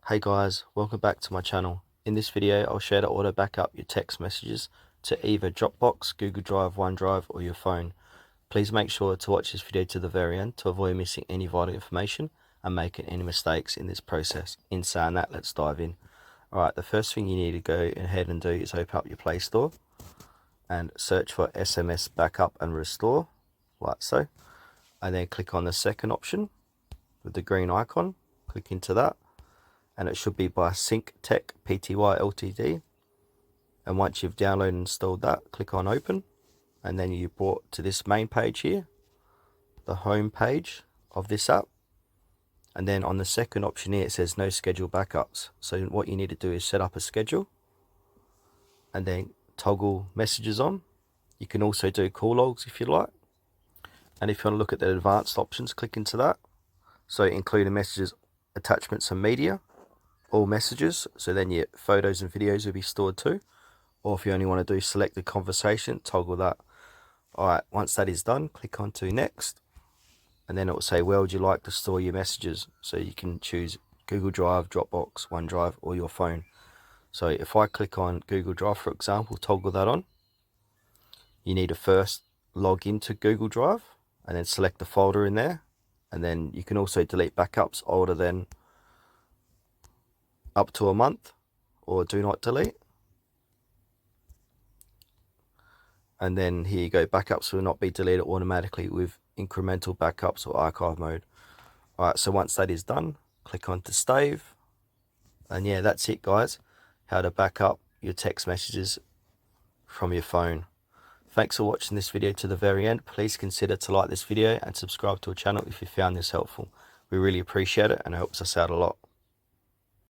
Hey guys, welcome back to my channel. In this video, I'll share how to auto backup your text messages to either Dropbox, Google Drive, OneDrive, or your phone. Please make sure to watch this video to the very end to avoid missing any vital information and making any mistakes in this process. In saying that, let's dive in. Alright, the first thing you need to go ahead and do is open up your Play Store and search for SMS Backup and Restore, like so. And then click on the second option with the green icon. Click into that. And it should be by Sync Tech Pty Ltd. And once you've downloaded and installed that, click on open, and then you're brought to this main page here, the home page of this app. And then on the second option here, it says no schedule backups. So what you need to do is set up a schedule and then toggle messages on. You can also do call logs if you like. And if you want to look at the advanced options, click into that. So including messages, attachments, and media. All messages, so then your photos and videos will be stored too. Or if you only want to do selected conversation, toggle that. Alright, once that is done, click on to next, and then it will say where would you like to store your messages. So you can choose Google Drive, Dropbox, OneDrive, or your phone. So if I click on Google Drive, for example, toggle that on, you need to first log into Google Drive and then select the folder in there, and then you can also delete backups older than up to a month, or do not delete. And then here you go, backups will not be deleted automatically with incremental backups or archive mode. Alright, so once that is done, click on to save. And yeah, that's it guys, how to back up your text messages from your phone. Thanks for watching this video to the very end. Please consider to like this video and subscribe to our channel if you found this helpful. We really appreciate it and it helps us out a lot.